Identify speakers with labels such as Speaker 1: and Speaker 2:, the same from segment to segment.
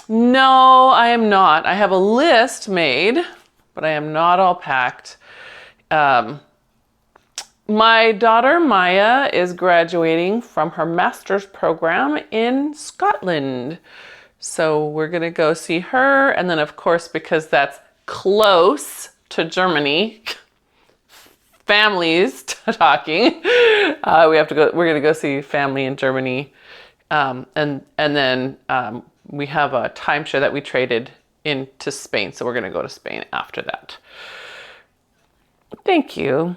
Speaker 1: No, I am not. I have a list made, but I am not all packed. My daughter Maya is graduating from her master's program in Scotland. So we're going to go see her. And then, of course, because that's close to Germany, families talking, we have to go. We're going to go see family in Germany. And then we have a timeshare that we traded into Spain. So we're going to go to Spain after that. Thank you.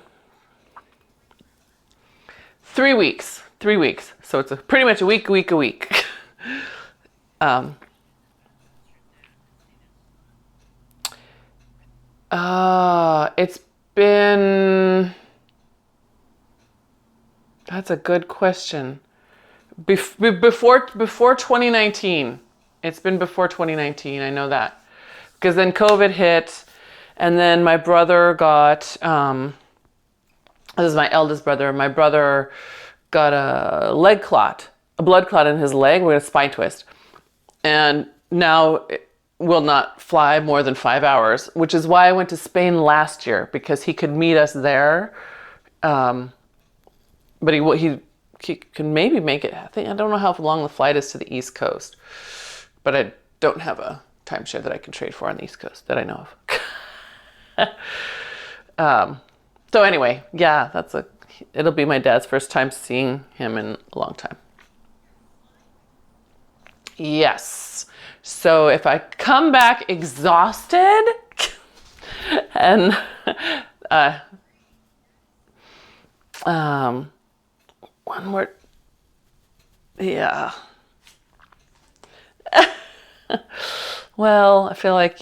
Speaker 1: 3 weeks. 3 weeks. So it's pretty much a week. It's been, that's a good question. Before 2019. It's been before 2019. I know that. Because then COVID hit, and then my brother got, this is my eldest brother. My brother got a blood clot in his leg. We had a spine twist. And now it will not fly more than 5 hours, which is why I went to Spain last year, because he could meet us there. But he can maybe make it. I don't know how long the flight is to the East Coast, but I don't have a timeshare that I can trade for on the East Coast that I know of. So anyway, yeah, it'll be my dad's first time seeing him in a long time. Yes. So if I come back exhausted and one more, yeah. Well, I feel like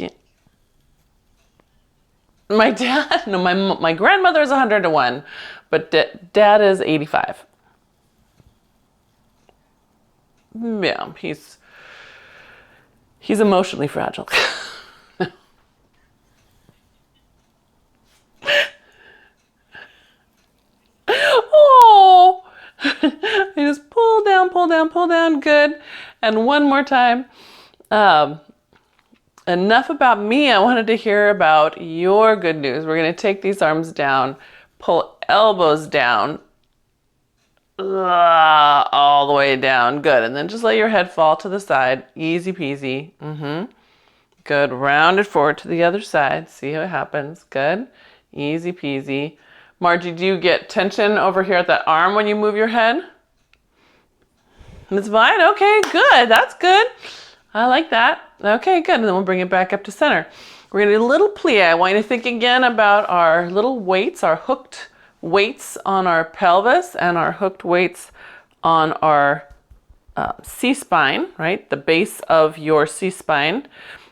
Speaker 1: my dad, no, my grandmother is 101, but dad is 85. Yeah, he's emotionally fragile. Oh, I just pull down, good. And one more time. Enough about me. I wanted to hear about your good news. We're going to take these arms down, pull elbows down, all the way down. Good. And then just let your head fall to the side. Easy peasy. Good. Round it forward to the other side. See how it happens. Good. Easy peasy. Margie, do you get tension over here at that arm when you move your head? It's fine. Okay, good. That's good. I like that. Okay, good. And then we'll bring it back up to center. We're going to do a little plie. I want you to think again about our little weights, our hooked weights on our pelvis and our hooked weights on our C-spine, right? The base of your C-spine.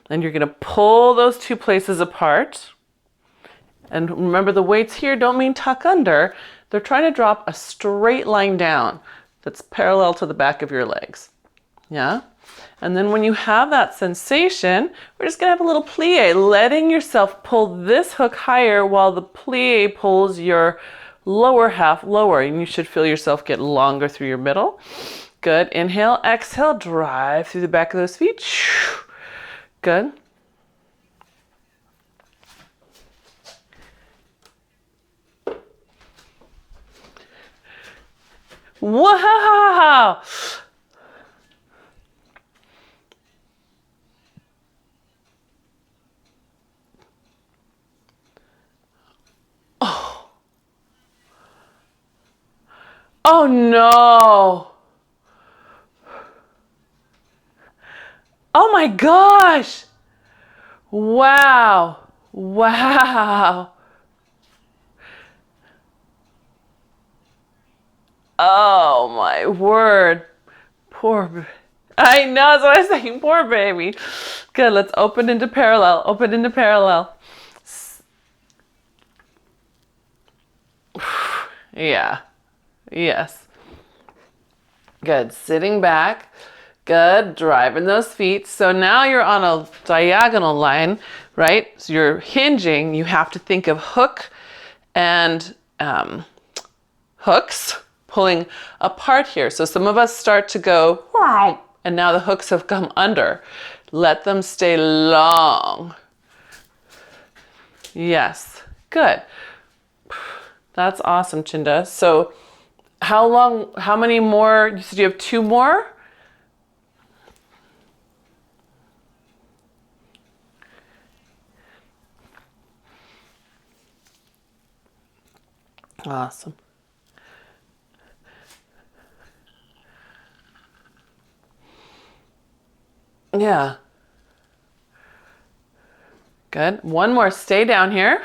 Speaker 1: And you're going to pull those two places apart. And remember, the weights here don't mean tuck under. They're trying to drop a straight line down that's parallel to the back of your legs. Yeah? And then when you have that sensation, we're just going to have a little plie, letting yourself pull this hook higher while the plie pulls your lower half lower. And you should feel yourself get longer through your middle. Good. Inhale, exhale, drive through the back of those feet. Good. Wow! Oh. Oh no! Oh my gosh! Wow! Wow! Oh my word. I know, that's what I was saying. Poor baby. Good, let's open into parallel. Open into parallel. Yeah. Yes. Good. Sitting back. Good. Driving those feet. So now you're on a diagonal line, right? So you're hinging. You have to think of hook and hooks pulling apart here. So some of us start to go, and now the hooks have come under. Let them stay long. Yes, good. That's awesome, Chinda. So how many more? You said you have 2 more? Awesome. Yeah. Good. One more. Stay down here.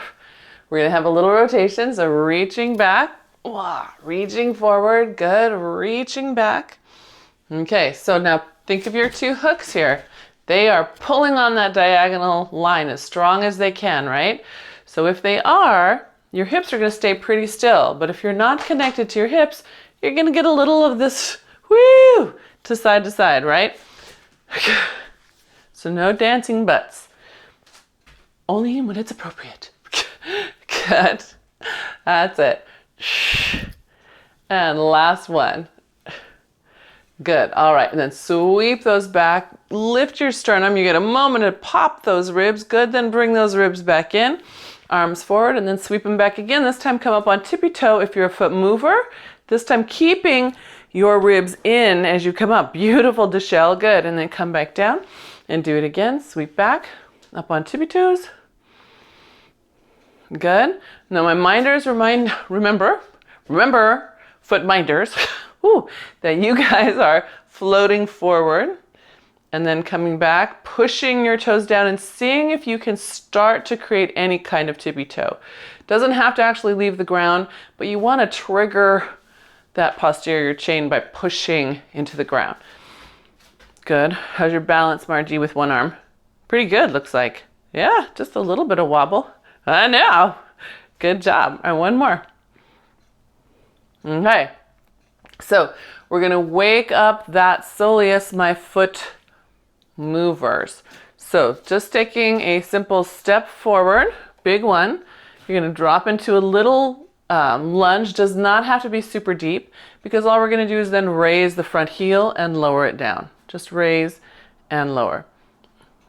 Speaker 1: We're going to have a little rotation. So reaching back. Wow. Reaching forward. Good. Reaching back. Okay. So now think of your 2 hooks here. They are pulling on that diagonal line as strong as they can, right? So if they are, your hips are going to stay pretty still. But if you're not connected to your hips, you're going to get a little of this woo to side, right? So no dancing butts. Only when it's appropriate. Good. That's it. And last one. Good. All right. And then sweep those back. Lift your sternum. You get a moment to pop those ribs. Good. Then bring those ribs back in. Arms forward and then sweep them back again. This time come up on tippy toe if you're a foot mover. This time keeping your ribs in as you come up. Beautiful, Deshelle. Good. And then come back down and do it again. Sweep back. Up on tippy toes. Good. Now my minders remember, foot minders, that you guys are floating forward and then coming back, pushing your toes down and seeing if you can start to create any kind of tippy toe. Doesn't have to actually leave the ground, but you want to trigger that posterior chain by pushing into the ground. Good. How's your balance, Margie, with one arm? Pretty good, looks like. Yeah, just a little bit of wobble. I know. Good job. And one more. Okay. So we're going to wake up that soleus, my foot movers. So just taking a simple step forward, big one. You're going to drop into a little lunge. Does not have to be super deep because all we're going to do is then raise the front heel and lower it down. Just raise and lower.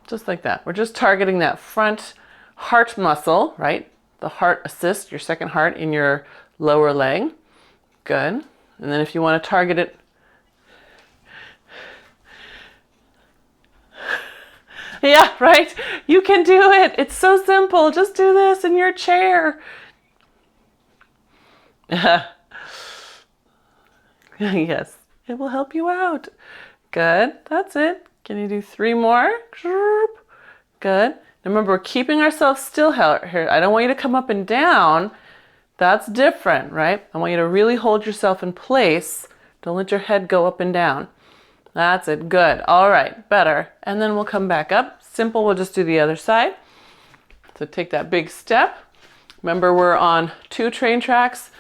Speaker 1: Just like that. We're just targeting that front heart muscle, right? The heart assist, your second heart in your lower leg. Good. And then if you want to target it, yeah, right? You can do it. It's so simple. Just do this in your chair. Yes, it will help you out. Good. That's it. Can you do 3 more? Good. Remember, we're keeping ourselves still here. I don't want you to come up and down. That's different, right? I want you to really hold yourself in place. Don't let your head go up and down. That's it. Good. All right. Better. And then we'll come back up. Simple. We'll just do the other side. So take that big step. Remember, we're on 2 train tracks,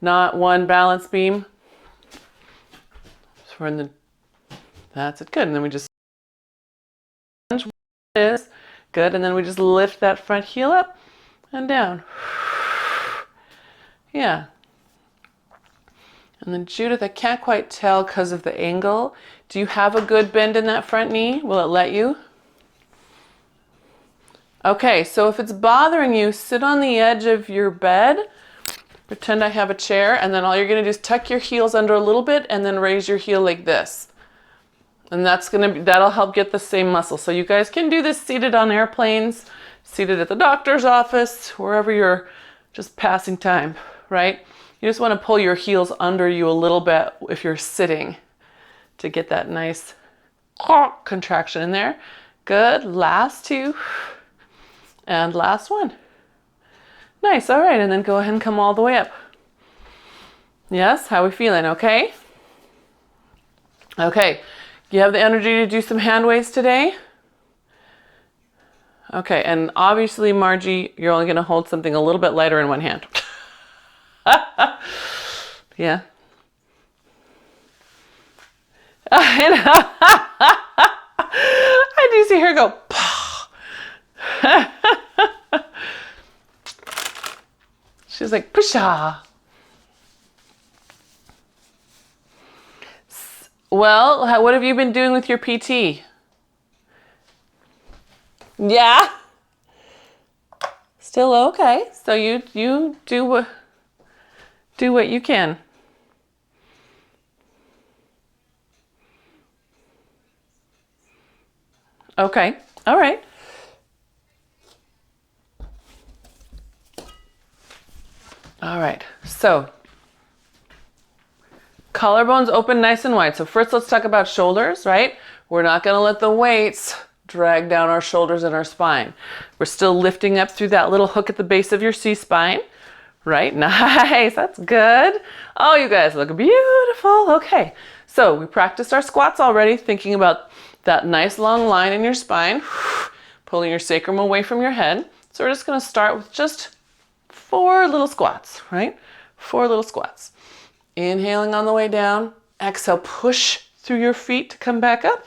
Speaker 1: not 1 balance beam. So we're in the, that's it. Good. And then we just is good. And then we just lift that front heel up and down. Yeah. And then Judith, I can't quite tell because of the angle. Do you have a good bend in that front knee? Will it let you? Okay, so if it's bothering you, sit on the edge of your bed. Pretend I have a chair, and then all you're gonna do is tuck your heels under a little bit and then raise your heel like this. And that'll help get the same muscle. So you guys can do this seated on airplanes, seated at the doctor's office, wherever you're just passing time, right? You just want to pull your heels under you a little bit if you're sitting to get that nice contraction in there. Good. Last 2. And last one. Nice. All right. And then go ahead and come all the way up. Yes. How are we feeling? Okay. Okay. You have the energy to do some hand weights today? Okay. And obviously, Margie, you're only going to hold something a little bit lighter in one hand. Yeah. I do see her go. She's like, pusha. Well, what have you been doing with your PT? Yeah. Still okay. So you do what you can. Okay. All right. All right. So collarbones open nice and wide. So first let's talk about shoulders, right? We're not going to let the weights drag down our shoulders and our spine. We're still lifting up through that little hook at the base of your C-spine, right? Nice. That's good. Oh, you guys look beautiful. Okay. So we practiced our squats already, thinking about that nice long line in your spine, pulling your sacrum away from your head. So we're just going to start with just 4 little squats, right? 4 little squats. Inhaling on the way down. Exhale, push through your feet to come back up.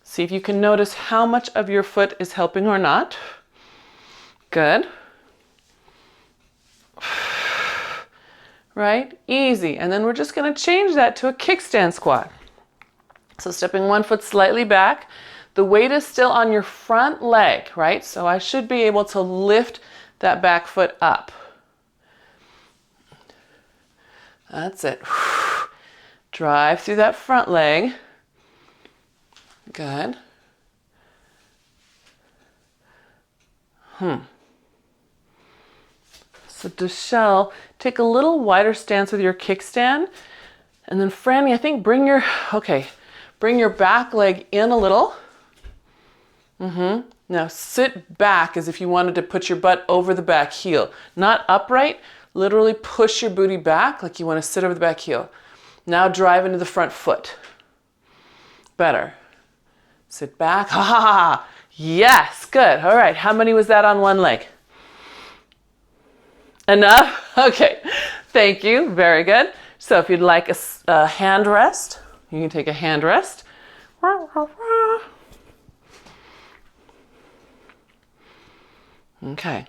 Speaker 1: See if you can notice how much of your foot is helping or not. Good. Right? Easy. And then we're just going to change that to a kickstand squat. So stepping one foot slightly back. The weight is still on your front leg, right? So I should be able to lift that back foot up. That's it. Drive through that front leg. Good. So Deshelle, take a little wider stance with your kickstand. And then Franny, I think bring your back leg in a little. Now sit back as if you wanted to put your butt over the back heel. Not upright, literally push your booty back like you want to sit over the back heel. Now drive into the front foot. Better. Sit back. Ha ha ha. Yes, good. All right, how many was that on one leg? Enough? Okay, thank you. Very good. So if you'd like a hand rest, you can take a hand rest. Okay.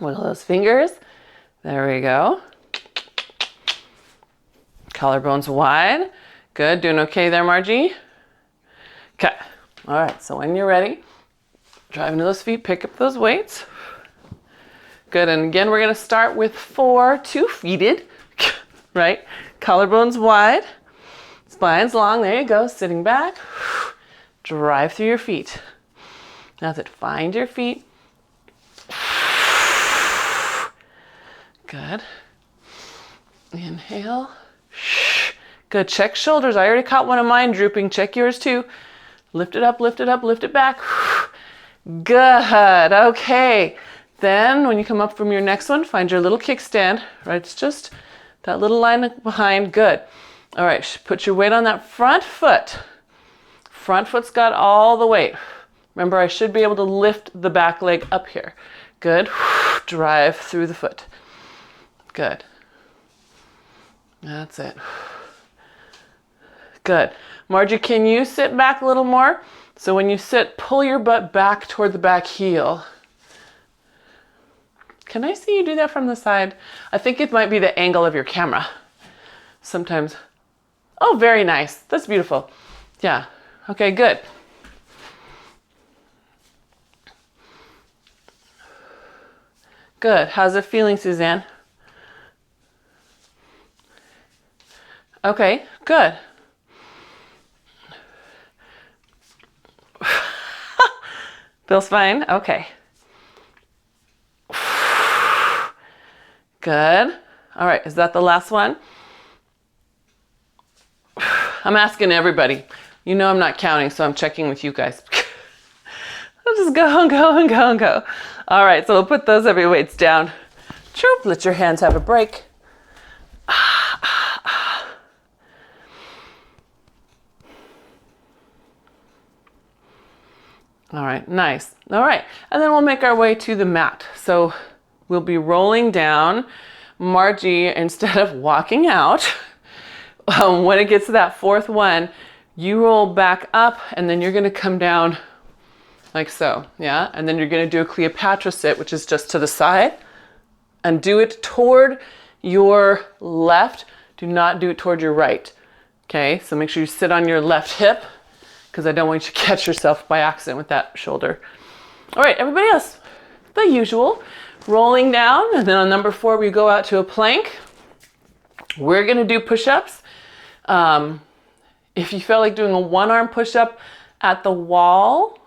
Speaker 1: Wiggle those fingers. There we go. Collarbones wide. Good. Doing okay there, Margie? Okay. All right. So when you're ready, drive into those feet, pick up those weights. Good. And again, we're going to start with 4 two-feeted, right? Collarbones wide. Spine's long. There you go. Sitting back. Drive through your feet. That's it. Find your feet. Good. Inhale. Good. Check shoulders. I already caught one of mine drooping. Check yours too. Lift it up, lift it up, lift it back. Good. Okay. Then when you come up from your next one, find your little kickstand, right? It's just that little line behind. Good. All right. Put your weight on that front foot. Front foot's got all the weight. Remember, I should be able to lift the back leg up here. Good. Drive through the foot. Good. That's it. Good. Margie, can you sit back a little more? So when you sit, pull your butt back toward the back heel. Can I see you do that from the side? I think it might be the angle of your camera. Sometimes. Oh, very nice. That's beautiful. Yeah. Okay, good. Good. How's it feeling, Suzanne? Okay, good. Feels fine? Okay. Good. All right, is that the last one? I'm asking everybody. You know I'm not counting, so I'm checking with you guys. I'll just go and go and go and go. All right, so we'll put those heavy weights down. Choop, let your hands have a break. All right, nice. All right, and then we'll make our way to the mat. So we'll be rolling down. Margie, instead of walking out, when it gets to that 4th one, you roll back up and then you're gonna come down like so, yeah? And then you're gonna do a Cleopatra sit, which is just to the side, and do it toward your left. Do not do it toward your right, okay? So make sure you sit on your left hip. because I don't want you to catch yourself by accident with that shoulder. All right, everybody else, the usual. Rolling down, and then on number 4, we go out to a plank. We're gonna do push-ups. If you feel like doing a one-arm push-up at the wall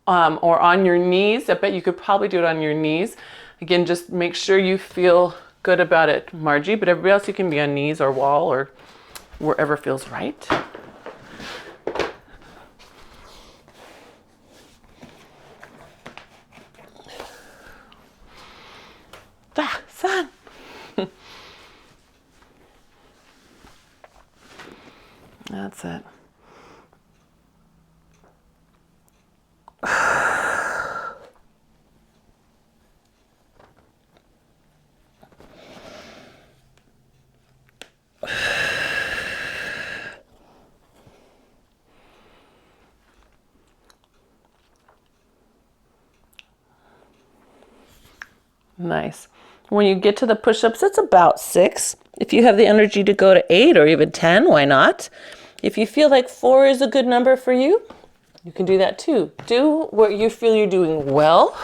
Speaker 1: or on your knees, I bet you could probably do it on your knees. Again, just make sure you feel good about it, Margie, but everybody else, you can be on knees or wall or wherever feels right. Son. That's it. Nice. When you get to the push-ups, it's about 6. If you have the energy to go to 8 or even 10, why not? If you feel like 4 is a good number for you, you can do that too. Do what you feel you're doing well.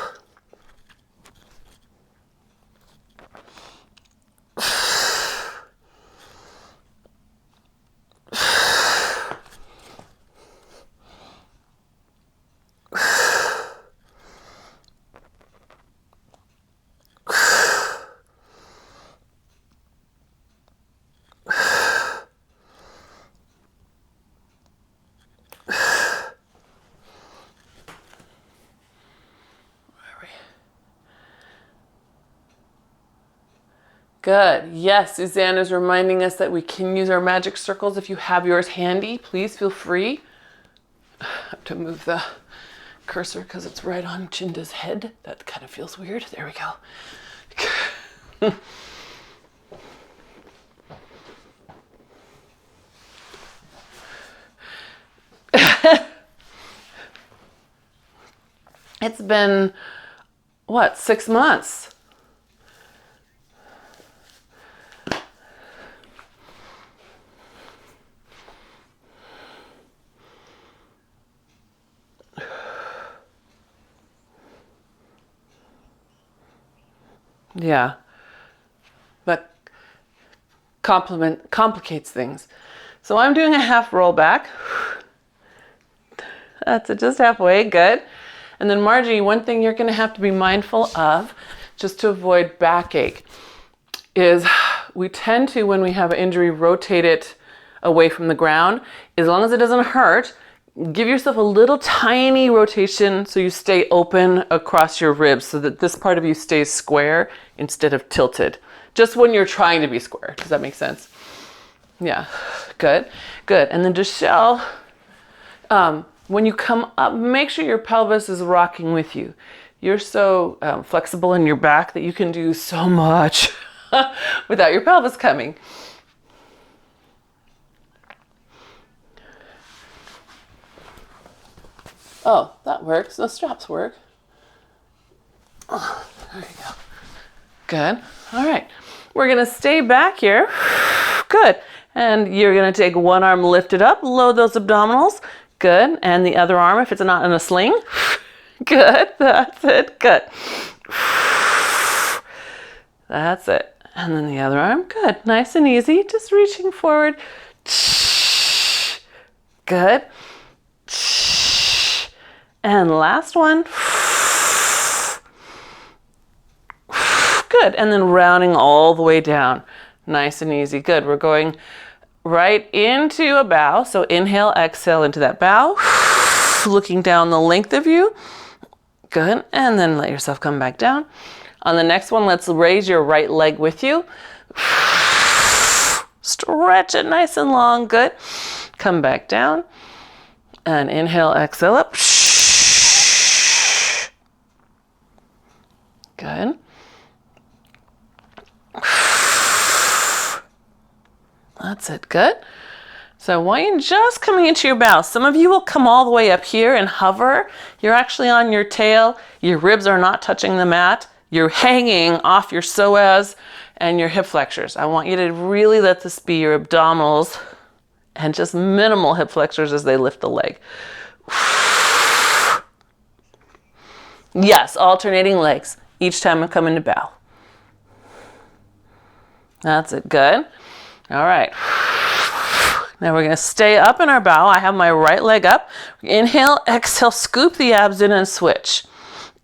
Speaker 1: Good. Yes, Suzanne is reminding us that we can use our magic circles. If you have yours handy, please feel free. I have to move the cursor because it's right on Chinda's head. That kind of feels weird. There we go. It's been, what, 6 months? Yeah, that complicates things. So I'm doing a half roll back. That's it, just halfway, good. And then Margie, one thing you're gonna have to be mindful of, just to avoid backache, is we tend to, when we have an injury, rotate it away from the ground. As long as it doesn't hurt, give yourself a little tiny rotation so you stay open across your ribs so that this part of you stays square instead of tilted. Just when you're trying to be square. Does that make sense? Yeah, good, good. And then Deshelle, when you come up, make sure your pelvis is rocking with you. You're so flexible in your back that you can do so much without your pelvis coming. Oh, that works. The straps work. Oh, there you go. Good. All right. We're going to stay back here. Good. And you're going to take one arm lifted up, load those abdominals. Good. And the other arm, if it's not in a sling. Good. That's it. Good. That's it. And then the other arm. Good. Nice and easy. Just reaching forward. Good. And last one. Good. And then rounding all the way down. Nice and easy. Good. We're going right into a bow. So inhale, exhale into that bow. Looking down the length of you. Good. And then let yourself come back down. On the next one, let's raise your right leg with you. Stretch it nice and long. Good. Come back down. And inhale, exhale up. Good. That's it. Good. So I want you just coming into your bow. Some of you will come all the way up here and hover. You're actually on your tail. Your ribs are not touching the mat. You're hanging off your psoas and your hip flexors. I want you to really let this be your abdominals and just minimal hip flexors as they lift the leg. Yes, alternating legs each time I come into bow. That's it, good. All right. Now we're gonna stay up in our bow. I have my right leg up. Inhale, exhale, scoop the abs in and switch.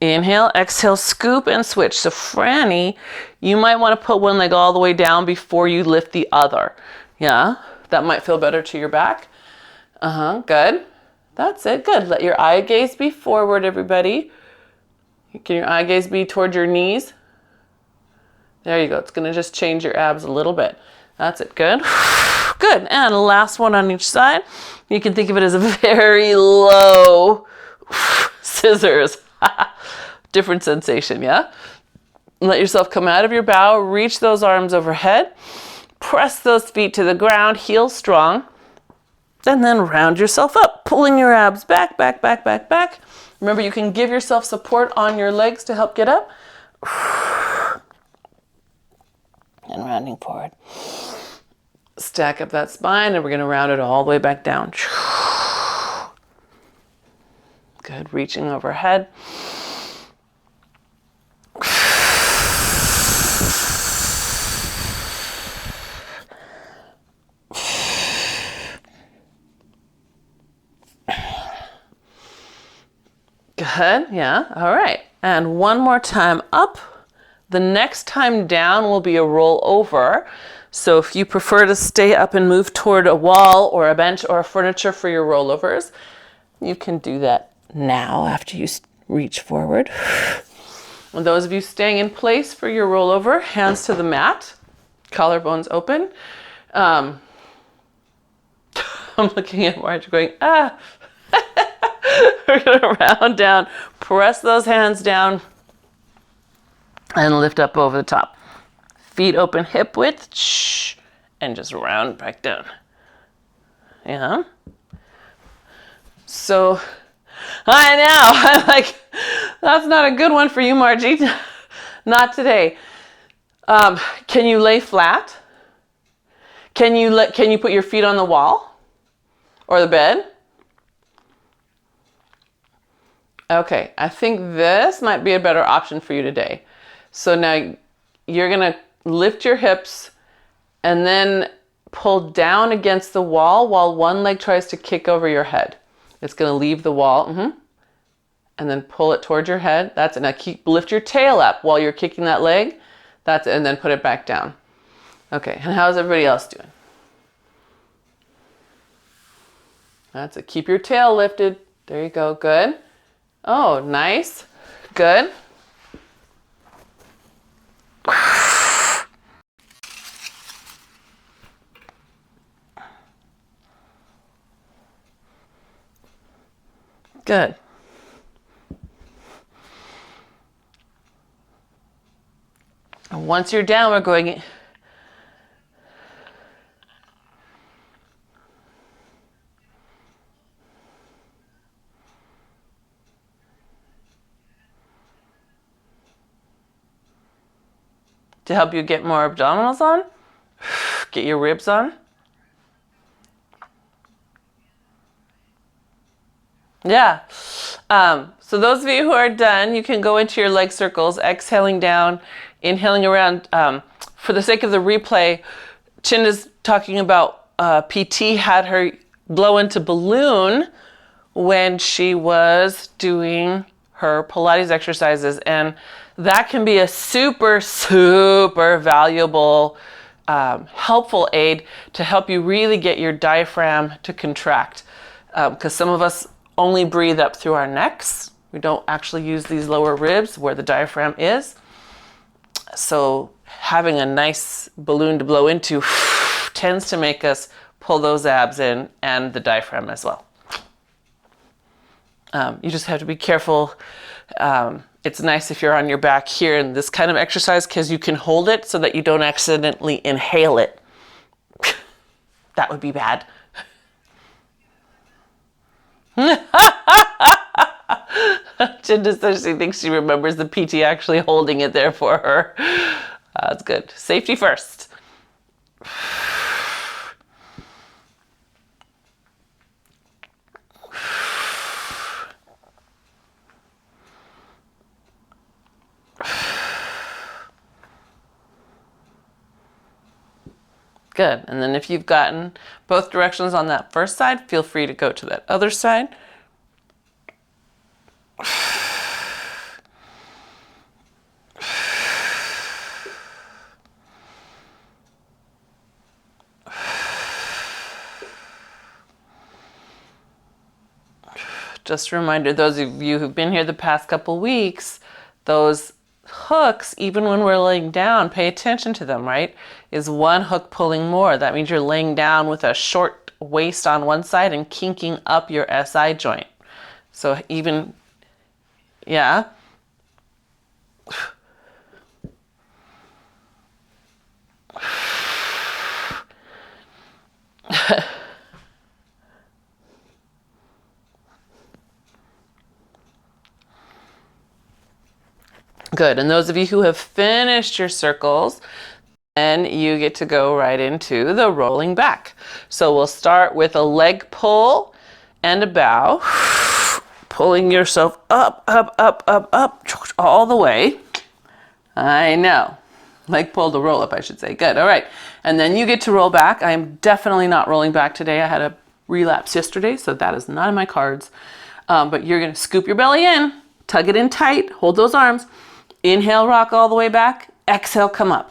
Speaker 1: Inhale, exhale, scoop and switch. So Franny, you might want to put one leg all the way down before you lift the other. Yeah, that might feel better to your back. Good. That's it, good. Let your eye gaze be forward, everybody. Can your eye gaze be toward your knees? There you go. It's going to just change your abs a little bit. That's it. Good. Good. And last one on each side. You can think of it as a very low scissors. Different sensation, yeah? Let yourself come out of your bow. Reach those arms overhead. Press those feet to the ground. Heel strong. And then round yourself up, pulling your abs back, back, back, back, back. Remember, you can give yourself support on your legs to help get up. And rounding forward. Stack up that spine, and we're going to round it all the way back down. Good, reaching overhead. Good, yeah, all right. And one more time up. The next time down will be a roll over. So if you prefer to stay up and move toward a wall or a bench or a furniture for your rollovers, you can do that now after you reach forward. And those of you staying in place for your rollover, hands to the mat, collarbones open. I'm looking at Marge going, ah. We're gonna round down, press those hands down, and lift up over the top. Feet open hip width, and just round back down. Yeah. So, I know, I'm like, that's not a good one for you, Margie. Not today. Can you lay flat? Can you put your feet on the wall or the bed? Okay, I think this might be a better option for you today. So now you're gonna lift your hips and then pull down against the wall while one leg tries to kick over your head. It's gonna leave the wall, and then pull it towards your head. That's it. Now lift your tail up while you're kicking that leg. That's it, and then put it back down. Okay, and how's everybody else doing? That's it. Keep your tail lifted. There you go, good. Oh, nice. Good. Good. And once you're down, we're going to help you get more abdominals on, get your ribs on. Yeah. So those of you who are done, you can go into your leg circles, exhaling down, inhaling around. For the sake of the replay, Chinda's talking about PT had her blow into balloon when she was doing her Pilates exercises, and that can be a super, super valuable, helpful aid to help you really get your diaphragm to contract. Because some of us only breathe up through our necks. We don't actually use these lower ribs where the diaphragm is. So having a nice balloon to blow into tends to make us pull those abs in and the diaphragm as well. You just have to be careful. It's nice if you're on your back here in this kind of exercise because you can hold it so that you don't accidentally inhale it. That would be bad. Chinda says she thinks she remembers the PT actually holding it there for her. That's good. Safety first. good. And then if you've gotten both directions on that first side, feel free to go to that other side. Just a reminder, those of you who've been here the past couple weeks, those hooks, even when we're laying down, pay attention to them, right? Is one hook pulling more? That means you're laying down with a short waist on one side and kinking up your SI joint. So even, yeah. Good. And those of you who have finished your circles, then you get to go right into the rolling back. So we'll start with a leg pull and a bow, pulling yourself up, up, up, up, up, all the way. I know. Leg pull to roll up, I should say. Good. All right. And then you get to roll back. I am definitely not rolling back today. I had a relapse yesterday, so that is not in my cards. But you're going to scoop your belly in, tug it in tight, hold those arms. Inhale, rock all the way back. Exhale, come up.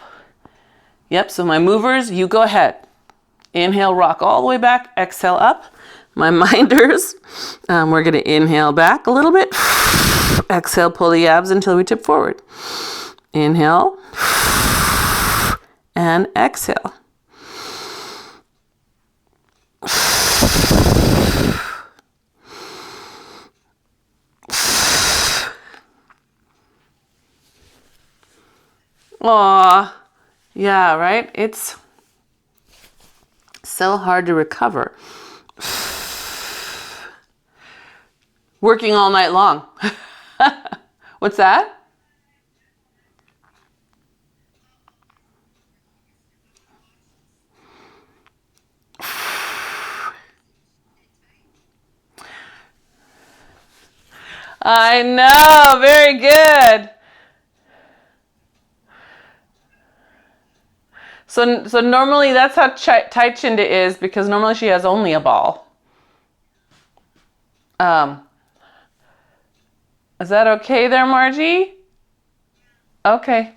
Speaker 1: Yep, so my movers, you go ahead. Inhale, rock all the way back. Exhale, up. My minders, we're going to inhale back a little bit. Exhale, pull the abs until we tip forward. Inhale and exhale. Aw, yeah, right? It's so hard to recover. Working all night long. What's that? I know, very good. So normally that's how tight Chinda is, because normally she has only a ball. Is that okay there, Margie? Okay.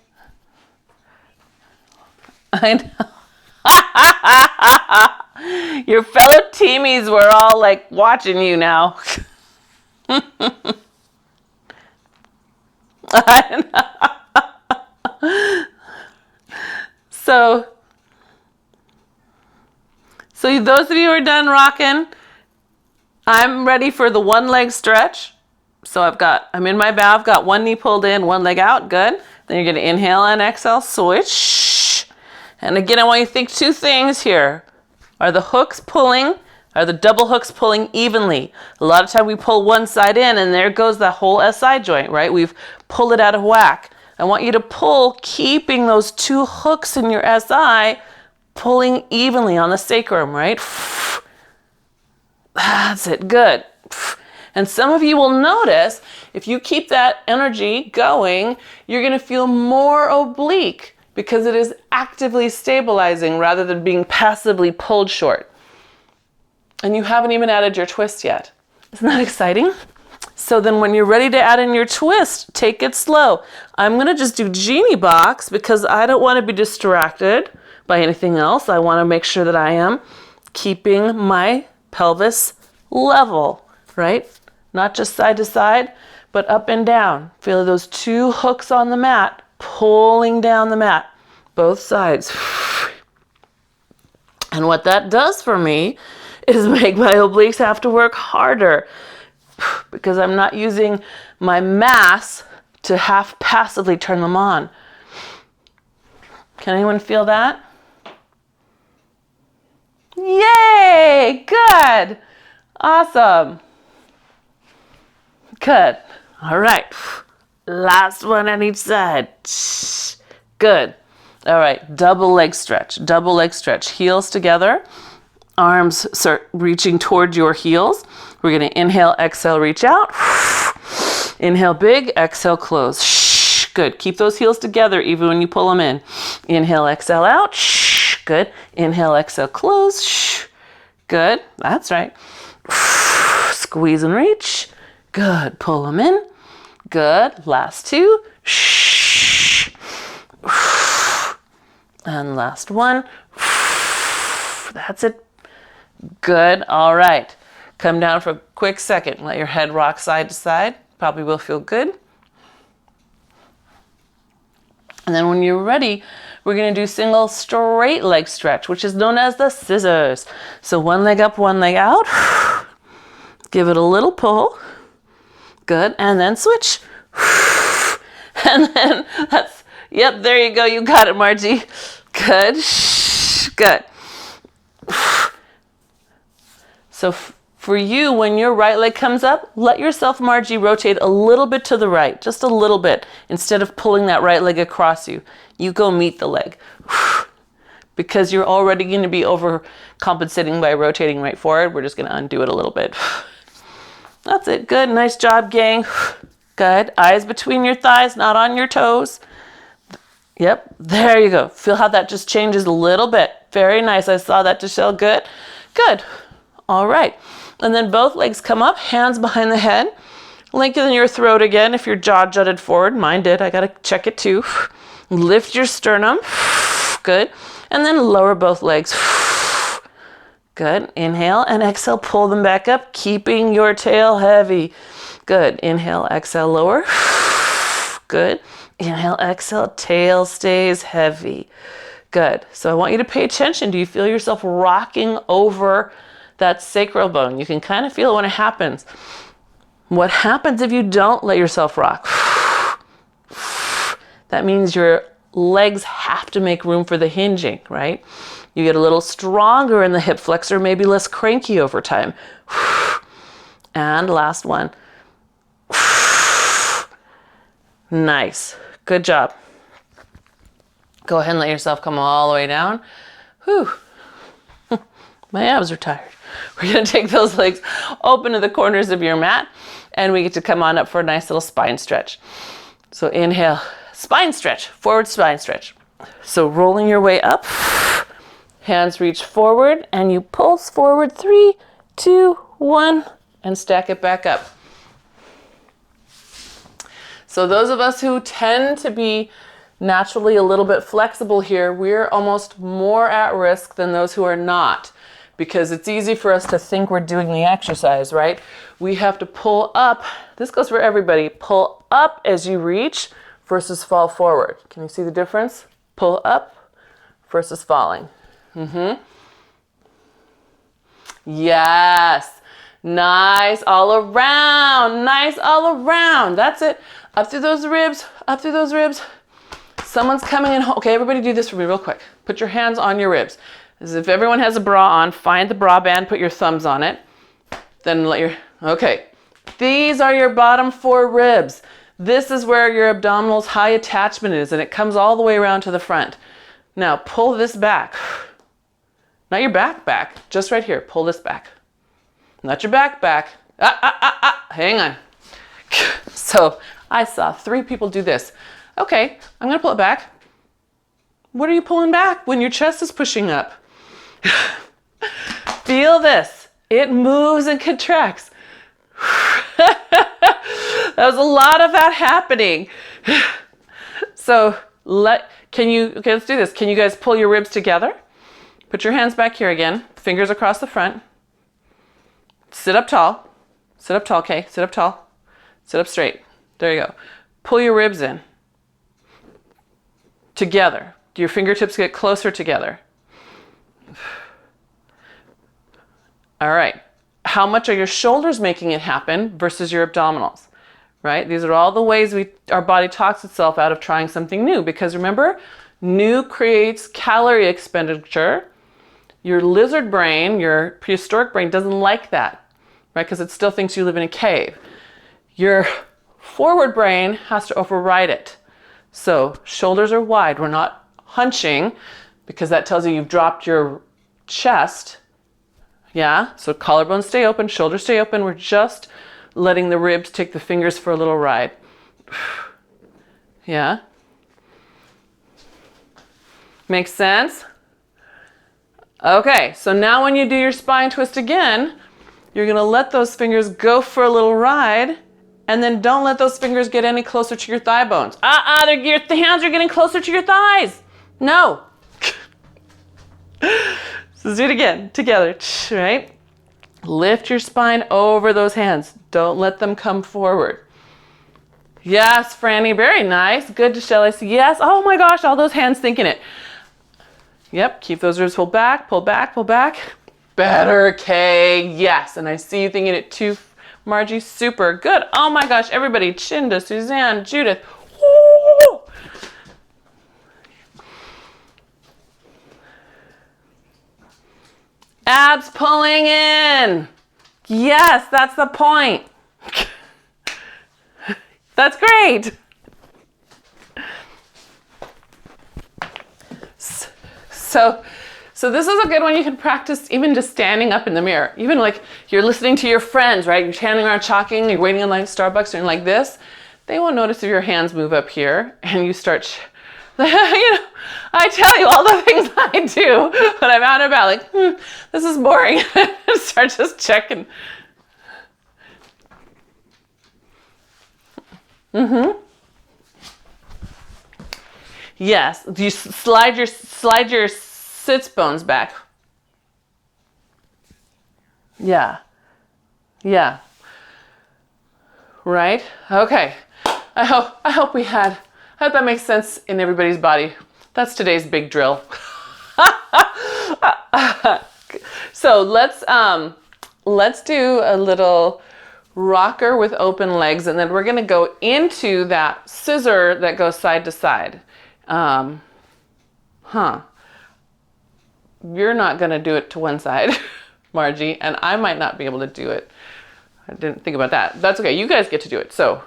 Speaker 1: I know. Your fellow teamies were all like watching you now. I know. So those of you who are done rocking, I'm ready for the one leg stretch. So I'm in my bow, I've got one knee pulled in, one leg out, good. Then you're gonna inhale and exhale, switch. And again, I want you to think two things here. Are the double hooks pulling evenly? A lot of time we pull one side in and there goes the whole SI joint, right? We've pulled it out of whack. I want you to pull, keeping those two hooks in your SI, pulling evenly on the sacrum, right? That's it, good. And some of you will notice, if you keep that energy going, you're gonna feel more oblique because it is actively stabilizing rather than being passively pulled short. And you haven't even added your twist yet. Isn't that exciting? So then when you're ready to add in your twist, take it slow. I'm gonna just do genie box because I don't wanna be distracted by anything else. I wanna make sure that I am keeping my pelvis level, right? Not just side to side, but up and down. Feel those two hooks on the mat, pulling down the mat, both sides. And what that does for me is make my obliques have to work harder because I'm not using my mass to half passively turn them on. Can anyone feel that? Yay! Good! Awesome! Good. All right. Last one on each side. Good. All right. Double leg stretch. Double leg stretch. Heels together. Arms start reaching toward your heels. We're going to inhale, exhale, reach out. Inhale big, exhale, close. Good. Keep those heels together even when you pull them in. Inhale, exhale out. Good. Inhale, exhale, close. Good. That's right. Squeeze and reach. Good. Pull them in. Good. Last two. And last one. That's it. Good. All right. Come down for a quick second. Let your head rock side to side. Probably will feel good. And then when you're ready, we're going to do single straight leg stretch, which is known as the scissors. So one leg up, one leg out. Give it a little pull. Good. And then switch. And then yep, there you go. You got it, Margie. Good. Good. So for you, when your right leg comes up, let yourself, Margie, rotate a little bit to the right, just a little bit, instead of pulling that right leg across you. You go meet the leg. Because you're already going to be overcompensating by rotating right forward. We're just going to undo it a little bit. That's it. Good. Nice job, gang. Good. Eyes between your thighs, not on your toes. Yep. There you go. Feel how that just changes a little bit. Very nice. I saw that, Deshelle. Good. Good. All right. And then both legs come up, hands behind the head. Lengthen your throat again if your jaw jutted forward. Mine did. I got to check it too. Lift your sternum. Good. And then lower both legs. Good. Inhale and exhale. Pull them back up, keeping your tail heavy. Good. Inhale, exhale, lower. Good. Inhale, exhale. Tail stays heavy. Good. So I want you to pay attention. Do you feel yourself rocking over that sacral bone? You can kind of feel it when it happens. What happens if you don't let yourself rock? That means your legs have to make room for the hinging, right? You get a little stronger in the hip flexor, maybe less cranky over time. And last one. Nice. Good job. Go ahead and let yourself come all the way down. Whew. My abs are tired. We're going to take those legs open to the corners of your mat, and we get to come on up for a nice little spine stretch. So inhale, spine stretch, forward spine stretch. So rolling your way up, hands reach forward, and you pulse forward. 3, 2, 1, and stack it back up. So those of us who tend to be naturally a little bit flexible here, we're almost more at risk than those who are not, because it's easy for us to think we're doing the exercise, right? We have to pull up. This goes for everybody. Pull up as you reach versus fall forward. Can you see the difference? Pull up versus falling. Yes. Nice all around. Nice all around. That's it. Up through those ribs. Up through those ribs. Someone's coming in. Okay, everybody do this for me real quick. Put your hands on your ribs. As if everyone has a bra on, find the bra band, put your thumbs on it. Then okay. These are your bottom 4 ribs. This is where your abdominal's high attachment is, and it comes all the way around to the front. Now pull this back. Not your back, just right here. Pull this back. Not your back. Hang on. So I saw 3 people do this. Okay, I'm gonna pull it back. What are you pulling back when your chest is pushing up? Feel this. It moves and contracts. That was a lot of that happening. So let's do this. Can you guys pull your ribs together? Put your hands back here again. Fingers across the front. Sit up tall. Sit up tall, okay? Sit up tall. Sit up straight. There you go. Pull your ribs in. Together. Do your fingertips get closer together? All right. How much are your shoulders making it happen versus your abdominals? Right? These are all the ways our body talks itself out of trying something new. Because remember, new creates calorie expenditure. Your lizard brain, your prehistoric brain, doesn't like that, right? Because it still thinks you live in a cave. Your forward brain has to override it. So shoulders are wide. We're not hunching because that tells you you've dropped your chest. Yeah, so collarbones stay open, shoulders stay open. We're just letting the ribs take the fingers for a little ride. Yeah? Makes sense? Okay, so now when you do your spine twist again, you're gonna let those fingers go for a little ride, and then don't let those fingers get any closer to your thigh bones. Your hands are getting closer to your thighs. No. So let's do it again, together, right? Lift your spine over those hands. Don't let them come forward. Yes, Franny, very nice. Good, Shelley. Yes, oh my gosh, all those hands thinking it. Yep, keep those ribs pulled back, pull back, pull back. Better, Kay, yes. And I see you thinking it too, Margie, super good. Oh my gosh, everybody, Chinda, Suzanne, Judith. Woo! Abs pulling in. Yes, that's the point. That's great. So this is a good one you can practice even just standing up in the mirror. Even like you're listening to your friends, right? You're standing around talking, you're waiting in line at Starbucks, and like this. They won't notice if your hands move up here and you start, I tell you all the things I do when I'm out and about, like, this is boring. Start just checking. Yes, you slide your sits bones back. Yeah. Right? Okay. I hope that makes sense in everybody's body. That's today's big drill. So let's do a little rocker with open legs, and then we're gonna go into that scissor that goes side to side. You're not gonna do it to one side, Margie, and I might not be able to do it. I didn't think about that. That's okay, you guys get to do it. So,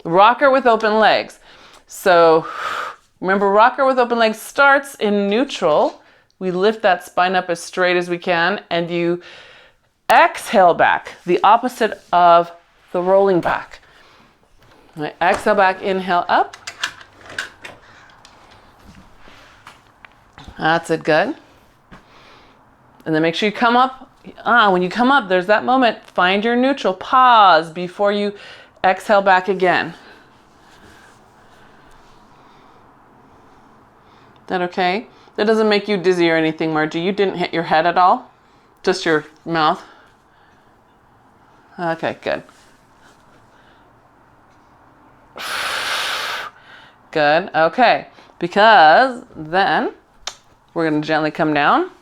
Speaker 1: rocker with open legs. So, remember, rocker with open legs starts in neutral. We lift that spine up as straight as we can, and you exhale back, the opposite of the rolling back. Right, exhale back, inhale up. That's it, good. And then make sure you come up. When you come up, there's that moment. Find your neutral. Pause before you exhale back again. Is that okay? That doesn't make you dizzy or anything, Margie. You didn't hit your head at all? Just your mouth? Okay, good. Good, okay. Because then we're gonna gently come down.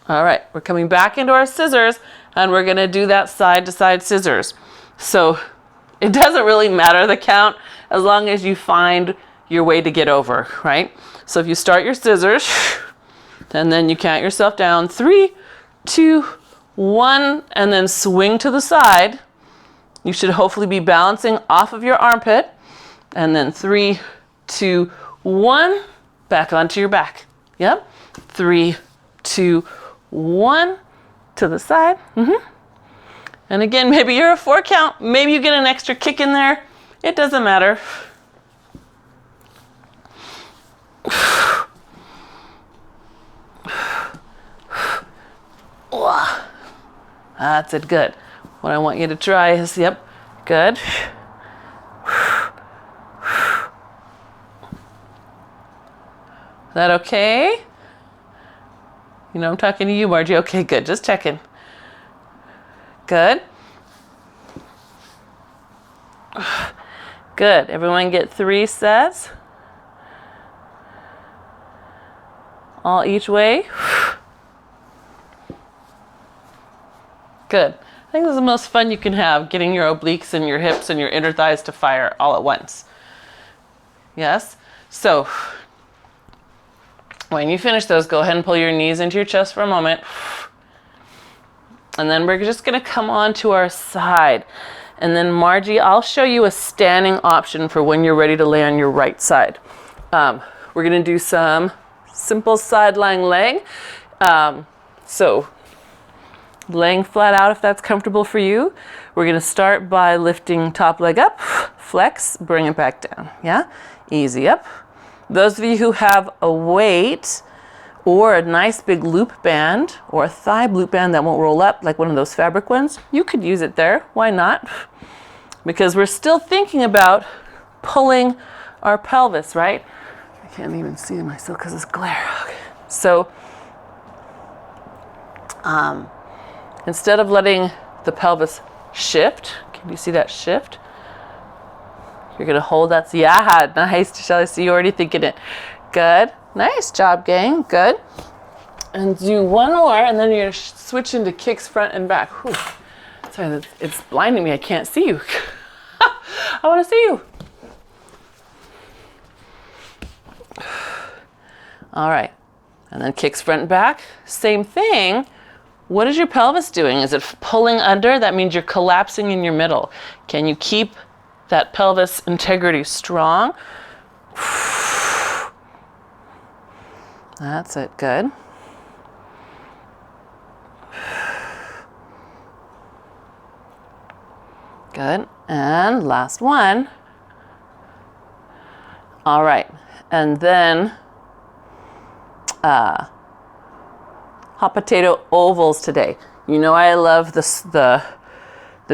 Speaker 1: All right, we're coming back into our scissors, and we're gonna do that side to side scissors. So it doesn't really matter the count as long as you find your way to get over, right? So if you start your scissors, and then you count yourself down, 3, 2, 1, and then swing to the side. You should hopefully be balancing off of your armpit, and then 3, 2, 1, back onto your back. Yep, 3, 2, 1, to the side. And again, maybe you're a 4 count. Maybe you get an extra kick in there. It doesn't matter. That's it, good. What I want you to try is, yep, good. Is that okay? You know I'm talking to you, Margie. Okay, good. Just checking. Good. Good. Everyone get 3 sets. All each way. Good. I think this is the most fun you can have, getting your obliques and your hips and your inner thighs to fire all at once. Yes? So, when you finish those, go ahead and pull your knees into your chest for a moment. And then we're just gonna come on to our side. And then Margie, I'll show you a standing option for when you're ready to lay on your right side. We're gonna do some simple side lying leg. So laying flat out if that's comfortable for you. We're gonna start by lifting top leg up, flex, bring it back down, yeah? Easy up. Those of you who have a weight or a nice big loop band or a thigh loop band that won't roll up like one of those fabric ones, you could use it there. Why not? Because we're still thinking about pulling our pelvis, right? I can't even see myself because it's glare. Okay. So instead of letting the pelvis shift, can you see that shift? You're gonna hold that. Yeah, nice, Shelley. See, you're already thinking it. Good. Nice job, gang. Good. And do one more, and then you're gonna switch into kicks front and back. Whew. Sorry, it's blinding me. I can't see you. I want to see you. All right. And then kicks front and back. Same thing. What is your pelvis doing? Is it pulling under? That means you're collapsing in your middle. Can you keep that pelvis integrity strong? That's it. Good. Good. And last one. All right. And then hot potato ovals today. You know I love the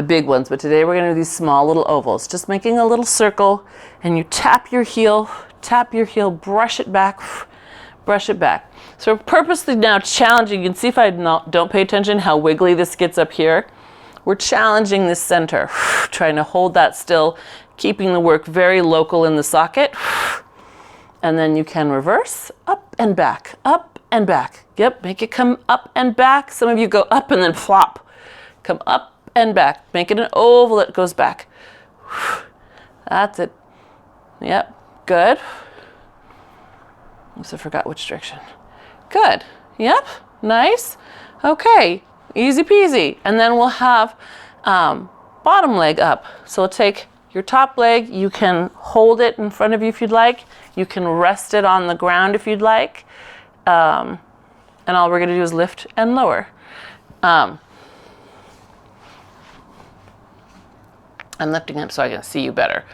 Speaker 1: big ones, but today we're going to do these small little ovals. Just making a little circle, and you tap your heel, brush it back, brush it back. So we're purposely now challenging. You can see if I don't pay attention how wiggly this gets up here. We're challenging this center, trying to hold that still, keeping the work very local in the socket. And then you can reverse, up and back, up and back. Yep, make it come up and back. Some of you go up and then flop. Come up and back. Make it an oval that goes back. That's it. Yep, good. Oops, I forgot which direction. Good. Yep, nice. Okay, easy peasy. And then we'll have bottom leg up. So we'll take your top leg. You can hold it in front of you if you'd like. You can rest it on the ground if you'd like. And all we're going to do is lift and lower. I'm lifting up so I can see you better.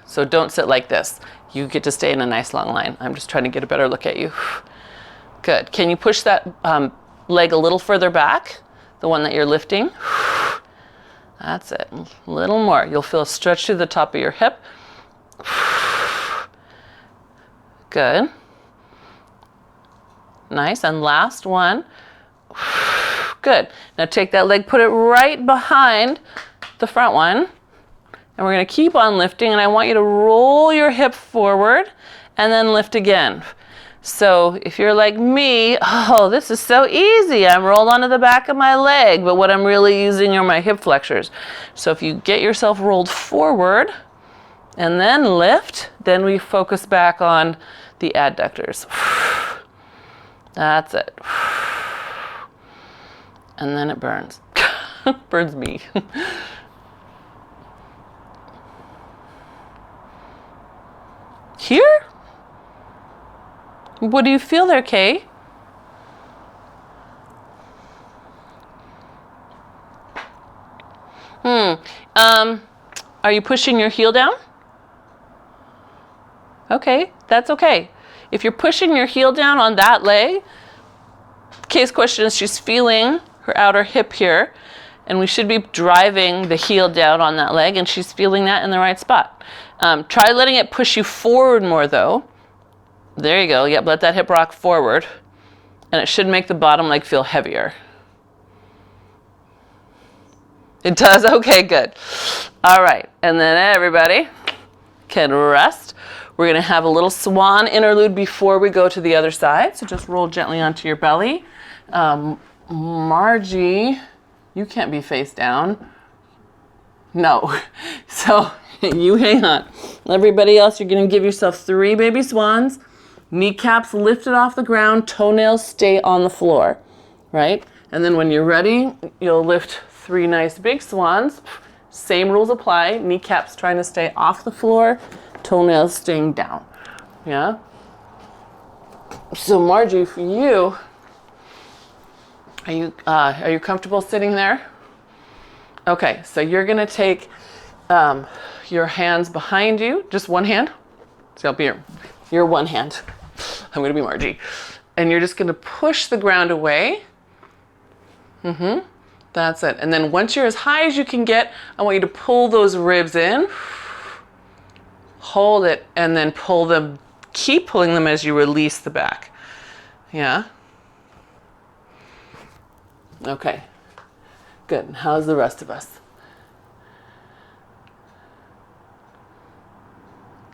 Speaker 1: So don't sit like this. You get to stay in a nice long line. I'm just trying to get a better look at you. Good. Can you push that leg a little further back? The one that you're lifting? That's it. A little more. You'll feel a stretch through the top of your hip. Good. Nice. And last one. Good. Now take that leg, put it right behind the front one. And we're going to keep on lifting. And I want you to roll your hip forward and then lift again. So if you're like me, oh, this is so easy. I'm rolled onto the back of my leg, but what I'm really using are my hip flexors. So if you get yourself rolled forward and then lift, then we focus back on the adductors. That's it. And then it burns. Burns me. Here? What do you feel there, Kay? Are you pushing your heel down? Okay, that's okay. If you're pushing your heel down on that leg, Kay's question is she's feeling her outer hip here, and we should be driving the heel down on that leg, and she's feeling that in the right spot. Try letting it push you forward more, though. There you go. Yep, let that hip rock forward. And it should make the bottom leg feel heavier. It does? Okay, good. All right. And then everybody can rest. We're going to have a little swan interlude before we go to the other side. So just roll gently onto your belly. Margie, you can't be face down. No. So you hang on. Everybody else, you're going to give yourself 3 baby swans. Kneecaps lifted off the ground, toenails stay on the floor, right? And then when you're ready, you'll lift 3 nice big swans. Same rules apply. Kneecaps trying to stay off the floor, toenails staying down. Yeah? So Margie, for you, are you comfortable sitting there? Okay, so you're gonna take your hands behind you, just one hand. So I'll be your one hand. I'm gonna be Margie. and you're just gonna push the ground away. That's it. And then once you're as high as you can get, I want you to pull those ribs in, hold it, and then pull them, keep pulling them as you release the back. Yeah? Okay. Good. And how's the rest of us?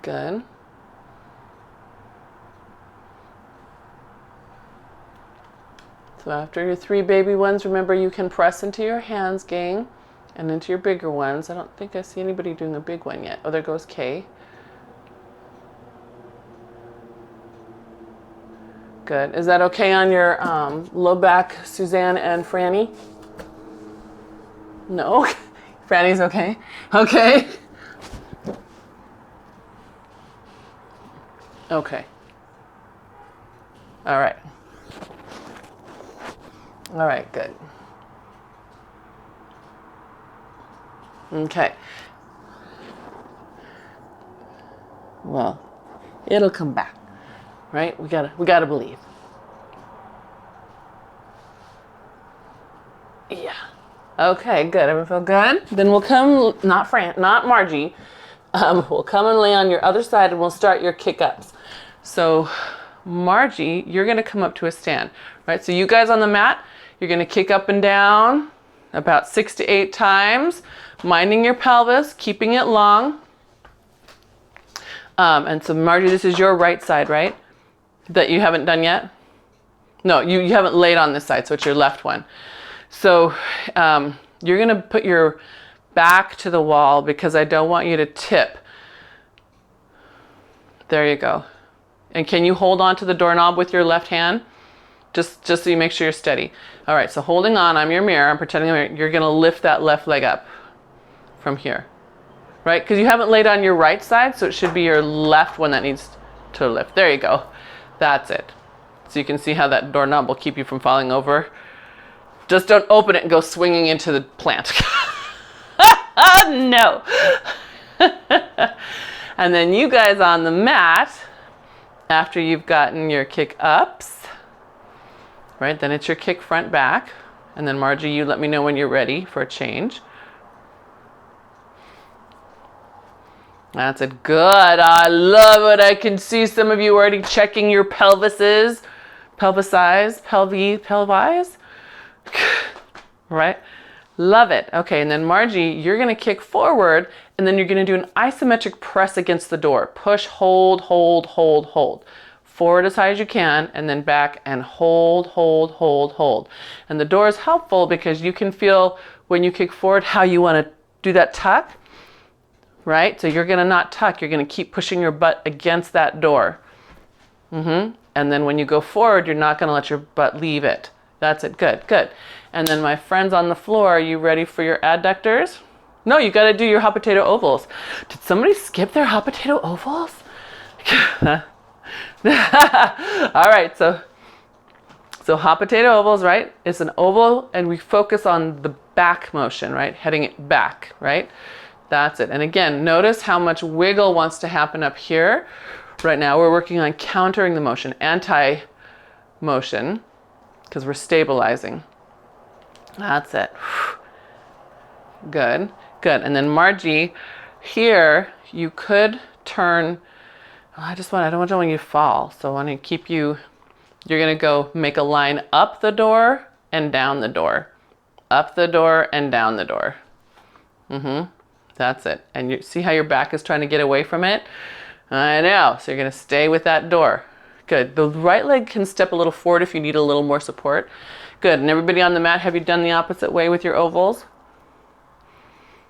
Speaker 1: Good. So after your 3 baby ones, remember you can press into your hands, gang, and into your bigger ones. I don't think I see anybody doing a big one yet. Oh, there goes Kay. Good. Is that okay on your low back, Suzanne and Franny? No? Franny's okay? Okay. Okay. All right. All right, good. Okay. Well, it'll come back, right? We gotta believe. Yeah. Okay, good. Everyone feel good? Then we'll come, not Margie. We'll come and lay on your other side, and we'll start your kick ups. So, Margie, you're gonna come up to a stand, right? So you guys on the mat, you're gonna kick up and down about 6 to 8 times, minding your pelvis, keeping it long. And so Margie, this is your right side, right? That you haven't done yet? No, you haven't laid on this side, so it's your left one. So you're gonna put your back to the wall because I don't want you to tip. There you go. And can you hold on to the doorknob with your left hand? Just so you make sure you're steady. All right, so holding on, I'm your mirror, I'm pretending you're gonna lift that left leg up from here, right? Because you haven't laid on your right side, so it should be your left one that needs to lift. There you go, that's it. So you can see how that doorknob will keep you from falling over. Just don't open it and go swinging into the plant. No. And then you guys on the mat, after you've gotten your kick ups, right, then it's your kick front back. And then Margie, you let me know when you're ready for a change. That's it. Good. I love it. I can see some of you already checking your pelvises. Pelvis. Right? Love it. Okay, and then Margie, you're going to kick forward, and then you're going to do an isometric press against the door. Push, hold, hold, hold, hold. Forward as high as you can, and then back and hold, hold, hold, hold. And the door is helpful because you can feel when you kick forward how you want to do that tuck, right? So you're going to not tuck. You're going to keep pushing your butt against that door. And then when you go forward, you're not going to let your butt leave it. That's it. Good, good. And then my friends on the floor, are you ready for your adductors? No, you got to do your hot potato ovals. Did somebody skip their hot potato ovals? All right, so hot potato ovals, right? It's an oval, and we focus on the back motion, right? Heading it back, right? That's it. And again, notice how much wiggle wants to happen up here. Right now, we're working on countering the motion, anti-motion, because we're stabilizing. That's it. Good, good. And then Margie, here you could turn. I don't want you to fall. So I want to keep you. You're gonna go make a line up the door and down the door, up the door and down the door. That's it. And you see how your back is trying to get away from it. I know. So you're gonna stay with that door. Good. The right leg can step a little forward if you need a little more support. Good. And everybody on the mat, have you done the opposite way with your ovals?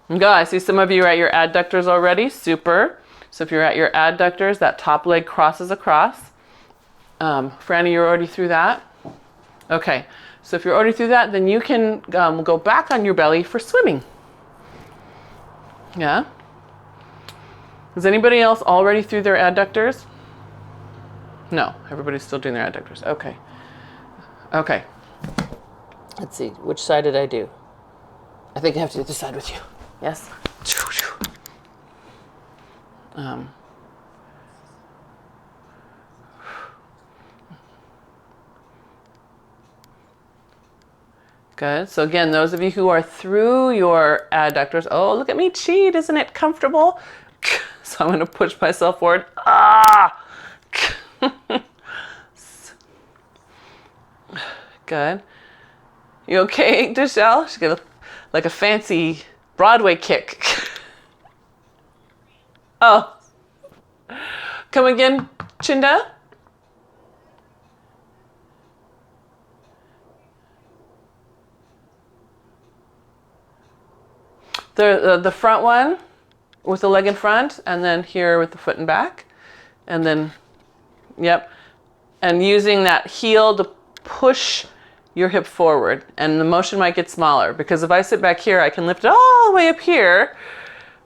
Speaker 1: Good. I see some of you are at your adductors already. Super. So if you're at your adductors, that top leg crosses across. Franny, you're already through that? Okay. So if you're already through that, then you can go back on your belly for swimming. Yeah? Is anybody else already through their adductors? No, everybody's still doing their adductors. Okay. Okay. Let's see, which side did I do? I think I have to do this side with you. Yes? Good. So again, those of you who are through your adductors, oh, look at me cheat, isn't it comfortable? So I'm going to push myself forward. Ah! Good. You okay, Deshelle? She's got like a fancy Broadway kick. Oh. Come again, Chinda? The front one with the leg in front, and then here with the foot and back. And then, yep. And using that heel to push your hip forward. And the motion might get smaller, because if I sit back here, I can lift it all the way up here.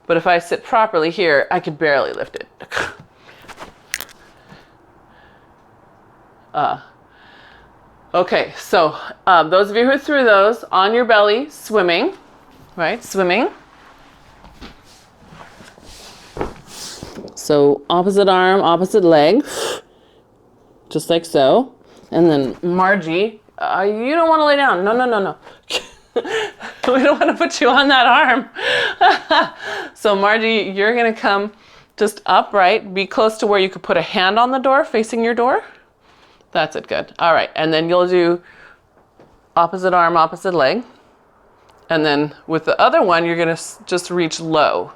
Speaker 1: But if I sit properly here, I could barely lift it. Okay, so those of you who are through those, on your belly, swimming, right? Swimming. So opposite arm, opposite leg, just like so. And then Margie, you don't want to lay down. No. We don't want to put you on that arm. So Margie, you're going to come just upright, be close to where you could put a hand on the door, facing your door. That's it, good. All right, and then you'll do opposite arm, opposite leg. And then with the other one, you're going to just reach low.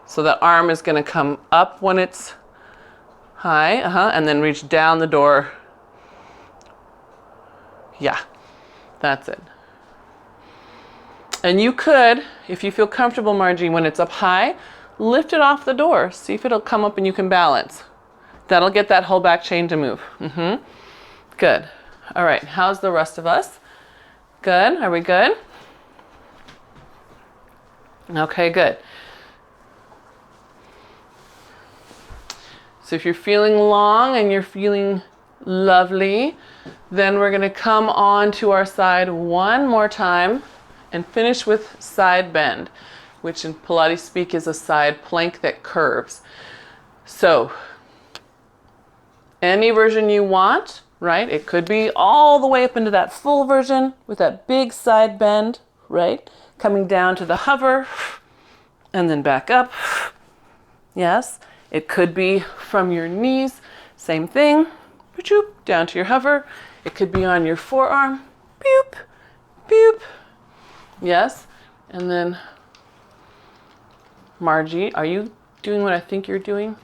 Speaker 1: So that arm is going to come up when it's high, and then reach down the door. Yeah, that's it. And you could, if you feel comfortable, Margie, when it's up high, lift it off the door. See if it'll come up and you can balance. That'll get that whole back chain to move. Good. All right, how's the rest of us? Good, are we good? Okay, good. So if you're feeling long and you're feeling lovely, then we're gonna come on to our side one more time and finish with side bend, which in Pilates speak is a side plank that curves. So any version you want, right? It could be all the way up into that full version with that big side bend, right? Coming down to the hover and then back up. Yes. It could be from your knees, same thing, down to your hover. It could be on your forearm, boop, boop. Yes, and then Margie, are you doing what I think you're doing?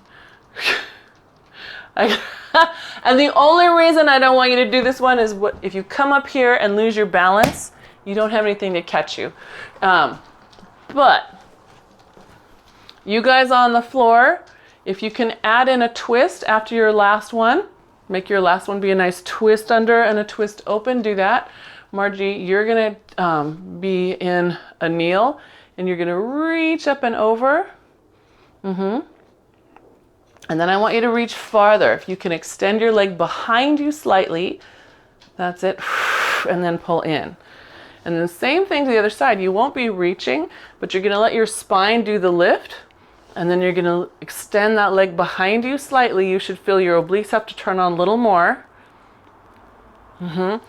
Speaker 1: And the only reason I don't want you to do this one is if you come up here and lose your balance, you don't have anything to catch you. But you guys on the floor, if you can add in a twist after your last one, make your last one be a nice twist under and a twist open, do that. Margie, you're gonna be in a kneel and you're gonna reach up and over. And then I want you to reach farther. If you can extend your leg behind you slightly, that's it, and then pull in. And then same thing to the other side. You won't be reaching, but you're gonna let your spine do the lift. And then you're going to extend that leg behind you slightly. You should feel your obliques have to turn on a little more. And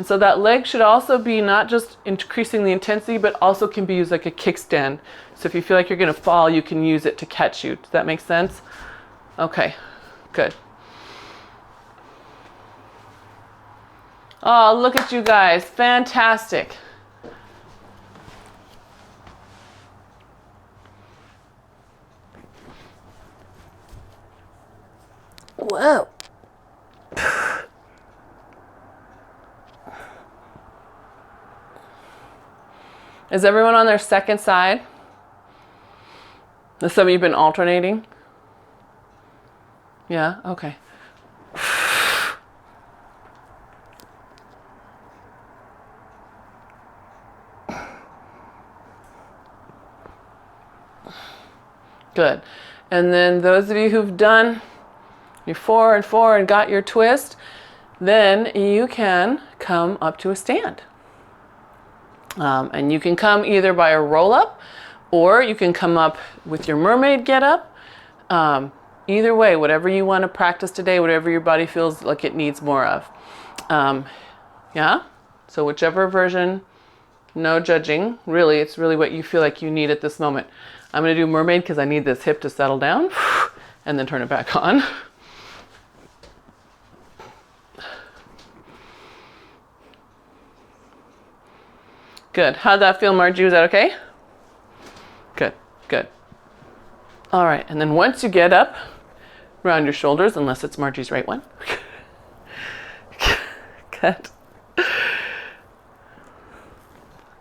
Speaker 1: so that leg should also be not just increasing the intensity, but also can be used like a kickstand. So if you feel like you're going to fall, you can use it to catch you. Does that make sense? Okay, good. Oh, look at you guys. Fantastic. Whoa. Is everyone on their second side? Some of you been alternating? Yeah, okay. Good. And then those of you who've done your 4 and 4 and got your twist, then you can come up to a stand. And you can come either by a roll up or you can come up with your mermaid get up. Either way, whatever you want to practice today, whatever your body feels like it needs more of. Yeah, so whichever version No judging. Really, it's really what you feel like you need at this moment. I'm going to do mermaid because I need this hip to settle down, and then turn it back on. Good. How'd that feel, Margie? Was that okay? Good, good. All right, and then once you get up, round your shoulders, unless it's Margie's right one. Good.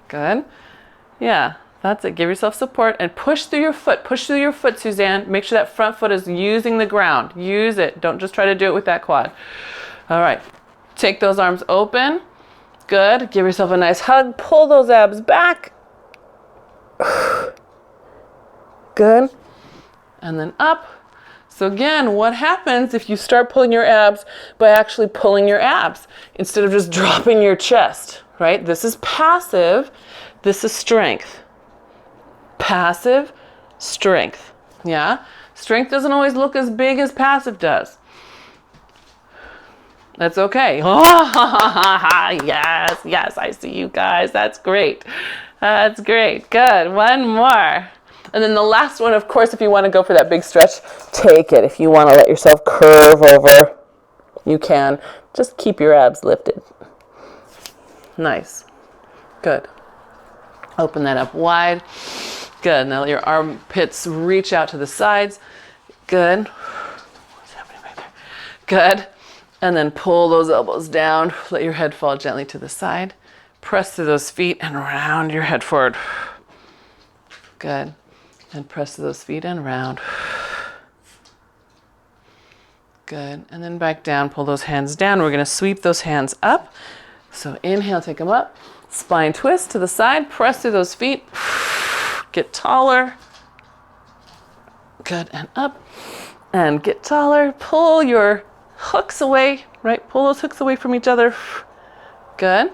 Speaker 1: Good. Yeah, that's it. Give yourself support and push through your foot. Push through your foot, Suzanne. Make sure that front foot is using the ground. Use it. Don't just try to do it with that quad. All right. Take those arms open. Good. Give yourself a nice hug. Pull those abs back. Good. And then up. So again, what happens if you start pulling your abs by actually pulling your abs instead of just dropping your chest, right? This is passive. This is strength. Passive, strength. Yeah? Strength doesn't always look as big as passive does. That's okay. Yes, yes, I see you guys. That's great. That's great. Good. One more. And then the last one, of course, if you want to go for that big stretch, take it. If you want to let yourself curve over, you can. Just keep your abs lifted. Nice. Good. Open that up wide. Good. Now let your armpits reach out to the sides. Good. What's happening right there? Good. And then pull those elbows down. Let your head fall gently to the side. Press through those feet and round your head forward. Good. And press through those feet and round. Good. And then back down. Pull those hands down. We're going to sweep those hands up. So inhale, take them up. Spine twist to the side. Press through those feet. Get taller. Good. And up. And get taller. Pull your hooks away, right? Pull those hooks away from each other. Good.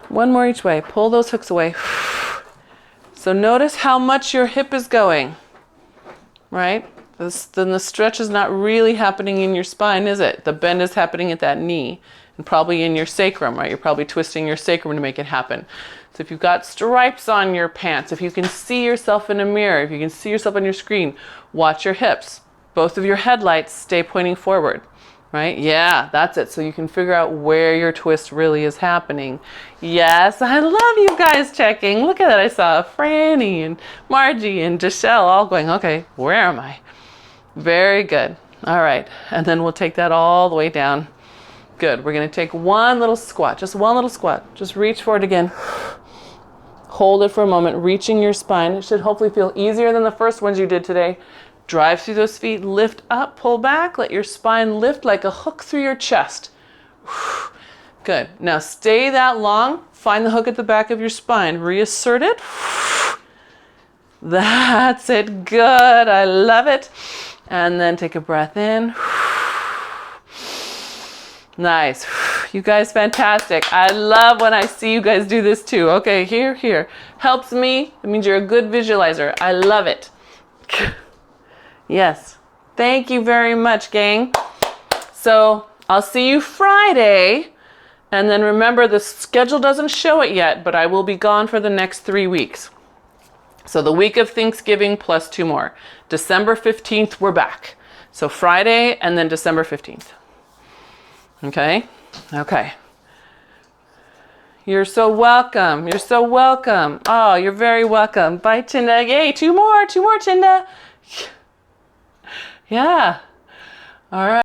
Speaker 1: One more each way. Pull those hooks away. So notice how much your hip is going, right? Then the stretch is not really happening in your spine, is it? The bend is happening at that knee and probably in your sacrum, right? You're probably twisting your sacrum to make it happen. So if you've got stripes on your pants, if you can see yourself in a mirror, if you can see yourself on your screen, watch your hips. Both of your headlights stay pointing forward. Right? Yeah, that's it. So you can figure out where your twist really is happening. Yes, I love you guys checking. Look at that. I saw Franny and Margie and Deshelle all going, okay, where am I? Very good. All right. And then we'll take that all the way down. Good. We're going to take one little squat, just one little squat. Just reach forward again. Hold it for a moment, reaching your spine. It should hopefully feel easier than the first ones you did today. Drive through those feet, lift up, pull back, let your spine lift like a hook through your chest. Good. Now stay that long. Find the hook at the back of your spine. Reassert it. That's it. Good. I love it. And then take a breath in. Nice. You guys, fantastic. I love when I see you guys do this too. Okay, here. Helps me. It means you're a good visualizer. I love it. Yes. Thank you very much, gang. So I'll see you Friday. And then remember, the schedule doesn't show it yet, but I will be gone for the next 3 weeks. So the week of Thanksgiving plus 2 more. December 15th, we're back. So Friday and then December 15th. Okay? Okay. You're so welcome. You're so welcome. Oh, you're very welcome. Bye, Tinda. Yay, 2 more, Tinda. Yeah. All right.